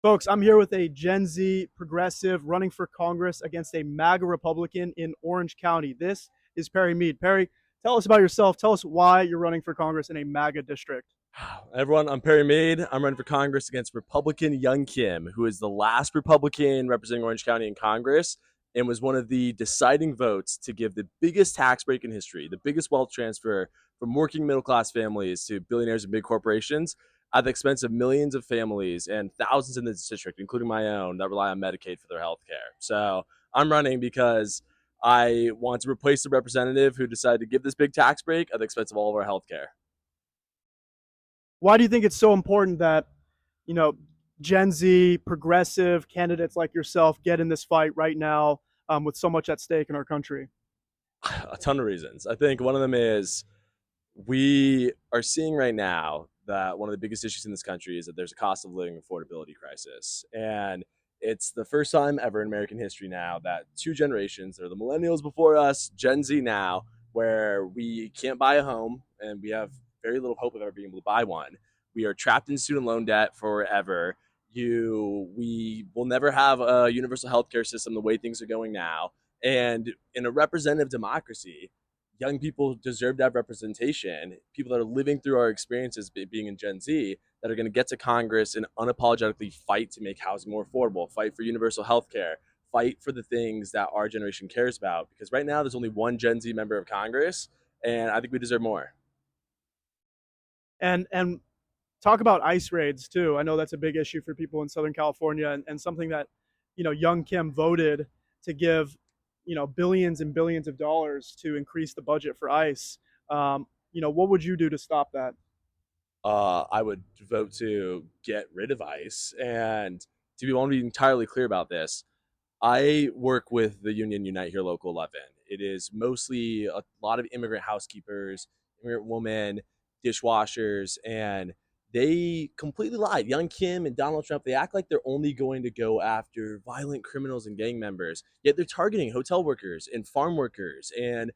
Folks, I'm here with a Gen Z progressive running for Congress against a MAGA Republican in Orange County. This is Perry Meade. Perry, tell us about yourself. Tell us why you're running for Congress in a MAGA district. Everyone, I'm Perry Meade. I'm running for Congress against Republican Young Kim, who is the last Republican representing Orange County in Congress and was one of the deciding votes to give the biggest tax break in history, the biggest wealth transfer from working middle class families to billionaires and big corporations at the expense of millions of families and thousands in this district, including my own, that rely on Medicaid for their health care. So I'm running because I want to replace the representative who decided to give this big tax break at the expense of all of our health care. Why do you think it's so important that, you know, Gen Z progressive candidates like yourself get in this fight right now with so much at stake in our country? A ton of reasons. I think one of them is we are seeing right now that one of the biggest issues in this country is that there's a cost of living affordability crisis. And it's the first time ever in American history now that two generations, or the millennials before us, Gen Z now, where we can't buy a home and we have very little hope of ever being able to buy one. We are trapped in student loan debt forever. We will never have a universal healthcare system the way things are going now. And in a representative democracy, young people deserve to have representation. People that are living through our experiences being in Gen Z that are going to get to Congress and unapologetically fight to make housing more affordable, fight for universal health care, fight for the things that our generation cares about. Because right now there's only one Gen Z member of Congress, and I think we deserve more. And talk about ICE raids too. I know that's a big issue for people in Southern California, and something that, young Kim voted to give, billions and billions of dollars to increase the budget for ICE. What would you do to stop that? I would vote to get rid of ICE. And to be want to be entirely clear about this, I work with the union Unite Here Local 11. It is mostly a lot of immigrant housekeepers, immigrant women, dishwashers, and they completely lied. Young Kim and Donald Trump, they act like they're only going to go after violent criminals and gang members, yet they're targeting hotel workers and farm workers and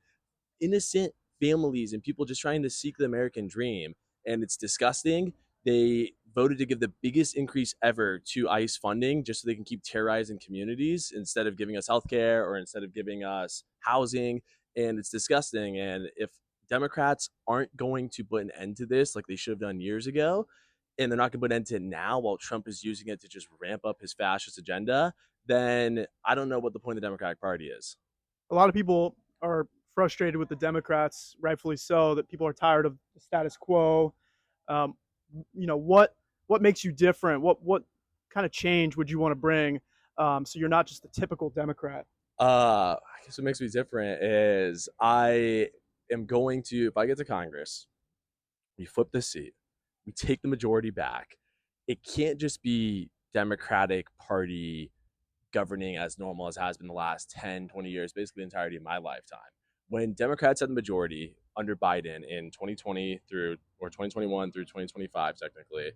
innocent families and people just trying to seek the American dream. And it's disgusting. They voted to give the biggest increase ever to ICE funding just so they can keep terrorizing communities instead of giving us healthcare or instead of giving us housing. And it's disgusting. And if Democrats aren't going to put an end to this like they should have done years ago, and they're not going to put an end to it now while Trump is using it to just ramp up his fascist agenda, then I don't know what the point of the Democratic Party is. A lot of people are frustrated with the Democrats, rightfully so, that people are tired of the status quo. Um, what makes you different? What kind of change would you want to bring, so you're not just a typical Democrat? I guess what makes me different is I am going to, if I get to Congress, we flip the seat, we take the majority back. It can't just be Democratic Party governing as normal as has been the last 10, 20 years, basically the entirety of my lifetime. When Democrats had the majority under Biden in 2020 through, or 2021 through 2025, technically,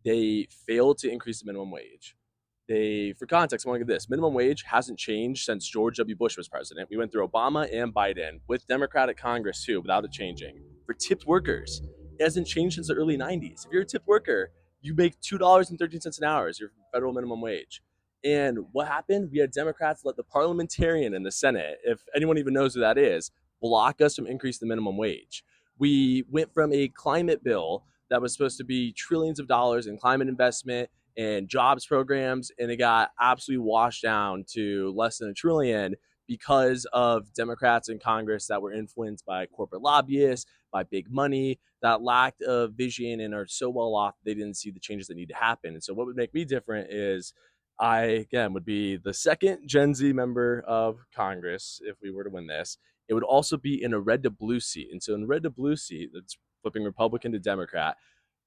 they failed to increase the minimum wage. For context, I want to give this: minimum wage hasn't changed since George W. Bush was president. We went through Obama and Biden with Democratic Congress too, without it changing. For tipped workers, it hasn't changed since the early 90s. If you're a tipped worker, you make $2.13 an hour as your federal minimum wage. And what happened? We had Democrats let the parliamentarian in the Senate, if anyone even knows who that is, block us from increasing the minimum wage. We went from a climate bill that was supposed to be trillions of dollars in climate investment and jobs programs, and it got absolutely washed down to less than a trillion because of Democrats in Congress that were influenced by corporate lobbyists, by big money, that lacked a vision and are so well off they didn't see the changes that need to happen. And so, what would make me different is I, again, would be the second Gen Z member of Congress if we were to win this. It would also be in a red to blue seat. And so, in red to blue seat, that's flipping Republican to Democrat,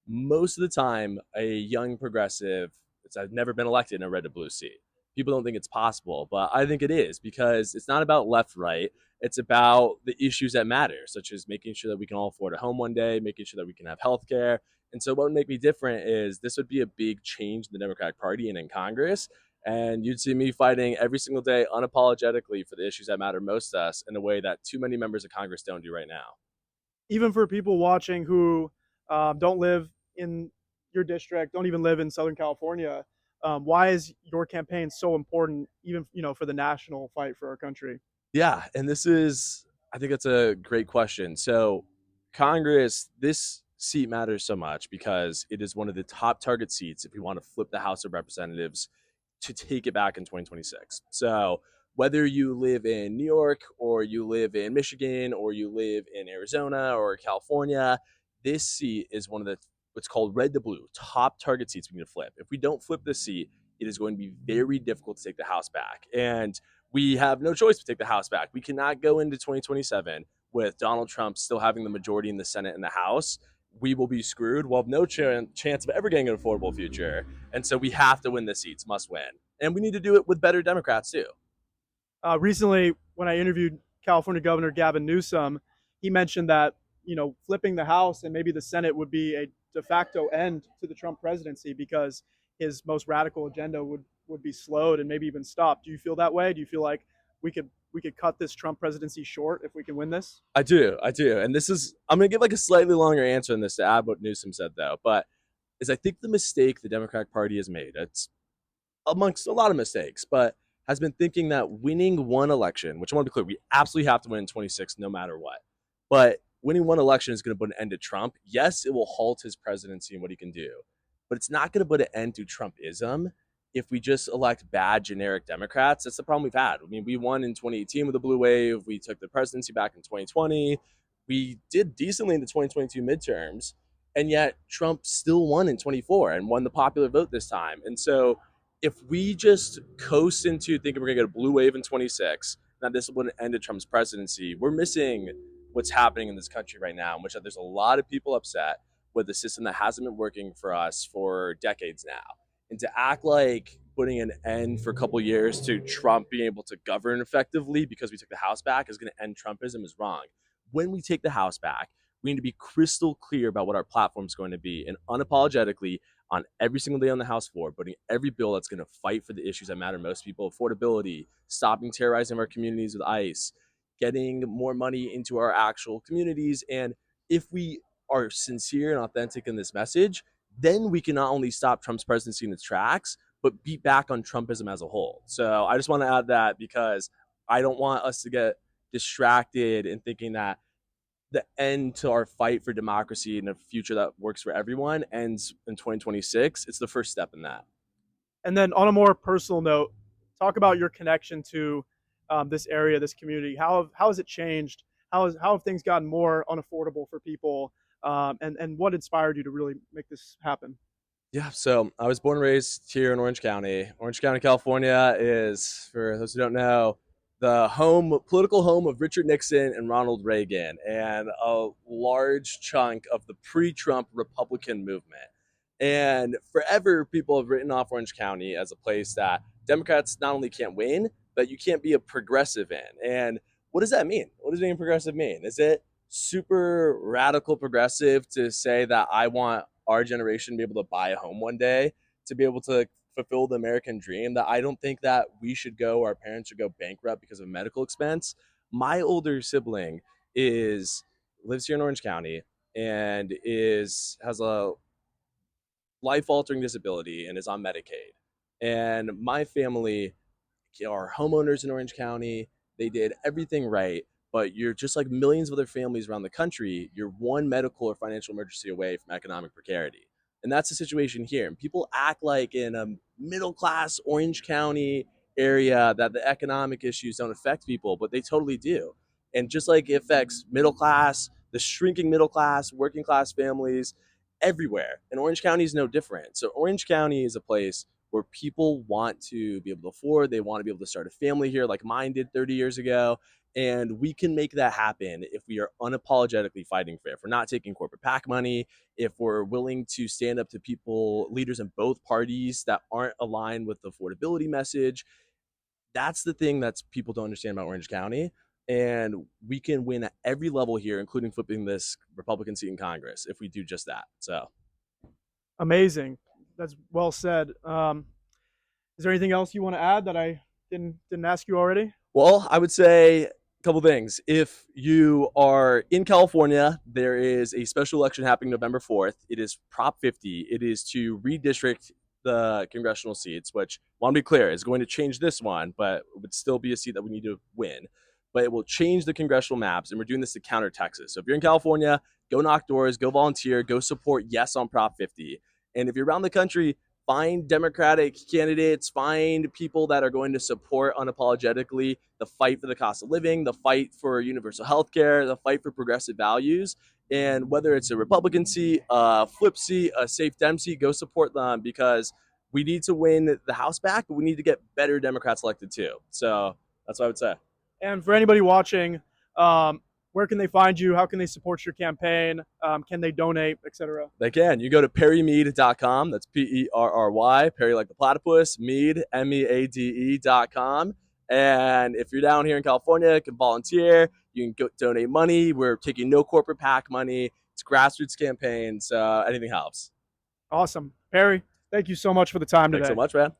most of the time a young progressive, it's I've never been elected in a red to blue seat. People don't think it's possible, but I think it is because it's not about left right. It's about the issues that matter, such as making sure that we can all afford a home one day, making sure that we can have health care. And so what would make me different is this would be a big change in the Democratic Party and in Congress. And you'd see me fighting every single day unapologetically for the issues that matter most to us in a way that too many members of Congress don't do right now. Even for people watching who don't live in your district, don't even live in Southern California, Why is your campaign so important, even for the national fight for our country? Yeah, and I think that's a great question. So, Congress, this seat matters so much because it is one of the top target seats if we want to flip the House of Representatives to take it back in 2026. So, whether you live in New York or you live in Michigan or you live in Arizona or California, this seat is one of the what's called red to blue top target seats we need to flip. If we don't flip this seat, it is going to be very difficult to take the House back. And we have no choice to take the House back. We cannot go into 2027 with Donald Trump still having the majority in the Senate and the House. We will be screwed. We'll have no chance of ever getting an affordable future. And so we have to win the seats, must win. And we need to do it with better Democrats, too. Recently, when I interviewed California Governor Gavin Newsom, he mentioned that flipping the House and maybe the Senate would be a de facto end to the Trump presidency because his most radical agenda would be slowed and maybe even stopped. Do you feel that way? Do you feel like we could cut this Trump presidency short if we can win this? I do. I do. And I'm going to give like a slightly longer answer on this to add what Newsom said, though. But I think the mistake the Democratic Party has made, it's amongst a lot of mistakes, but has been thinking that winning one election, which I want to be clear, we absolutely have to win in 26 no matter what. But winning one election is going to put an end to Trump. Yes, it will halt his presidency and what he can do, but it's not going to put an end to Trumpism if we just elect bad generic Democrats. That's the problem we've had. I mean, we won in 2018 with the blue wave. We took the presidency back in 2020. We did decently in the 2022 midterms, and yet Trump still won in 24 and won the popular vote this time. And so if we just coast into thinking we're going to get a blue wave in 26, that this will end of Trump's presidency, we're missing what's happening in this country right now, in which there's a lot of people upset with the system that hasn't been working for us for decades now. And to act like putting an end for a couple of years to Trump being able to govern effectively because we took the House back is going to end Trumpism is wrong. When we take the House back, we need to be crystal clear about what our platform is going to be and unapologetically on every single day on the House floor, putting every bill that's going to fight for the issues that matter most to people: affordability, stopping terrorizing our communities with ICE, getting more money into our actual communities. And if we are sincere and authentic in this message, then we can not only stop Trump's presidency in its tracks, but beat back on Trumpism as a whole. So I just want to add that because I don't want us to get distracted in thinking that the end to our fight for democracy and a future that works for everyone ends in 2026. It's the first step in that. And then on a more personal note, talk about your connection to this area, this community. How has it changed? How have things gotten more unaffordable for people? And what inspired you to really make this happen? Yeah, so I was born and raised here in Orange County. Orange County, California is, for those who don't know, the political home of Richard Nixon and Ronald Reagan, and a large chunk of the pre-Trump Republican movement. And forever, people have written off Orange County as a place that Democrats not only can't win, but you can't be a progressive in. And what does that mean? What does being progressive mean? Is it super radical progressive to say that I want our generation to be able to buy a home one day, to be able to fulfill the American dream? That I don't think that we should go, our parents should go bankrupt because of medical expense. My older sibling is lives here in Orange County and has a life altering disability and is on Medicaid. And my family are homeowners in Orange County. They did everything right, but you're just like millions of other families around the country. You're one medical or financial emergency away from economic precarity. And that's the situation here. And people act like in a middle class Orange County area that the economic issues don't affect people, but they totally do. And just like it affects middle class, the shrinking middle class, working class families everywhere. And Orange County is no different. So Orange County is a place where people want to be able to afford, they want to be able to start a family here like mine did 30 years ago. And we can make that happen if we are unapologetically fighting for it. If we're not taking corporate PAC money, if we're willing to stand up to people, leaders in both parties that aren't aligned with the affordability message. That's the thing that people don't understand about Orange County. And we can win at every level here, including flipping this Republican seat in Congress, if we do just that. So Amazing. That's well said. Is there anything else you want to add that I didn't ask you already? well, I would say a couple things. If you are in California, there is a special election happening November 4th. It is Prop 50. It is to redistrict the congressional seats, which I want to be clear is going to change this one, but it would still be a seat that we need to win. But it will change the congressional maps, and we're doing this to counter Texas. So if you're in California, go knock doors, go volunteer, go support yes on Prop 50. And if you're around the country, find Democratic candidates, find people that are going to support unapologetically the fight for the cost of living, the fight for universal health care, the fight for progressive values. And whether it's a Republican seat, a flip seat, a safe Dem seat, go support them because we need to win the House back, but we need to get better Democrats elected too. So that's what I would say. And for anybody watching, where can they find you? How can they support your campaign? Can they donate, etc.? They can. You go to perrymeade.com. That's Perry, Perry like the platypus, Meade, MEADE.com. And if you're down here in California, you can volunteer. You can go donate money. We're taking no corporate PAC money. It's grassroots campaigns. Anything helps. Awesome. Perry, thank you so much for the time Thanks today. so much, man.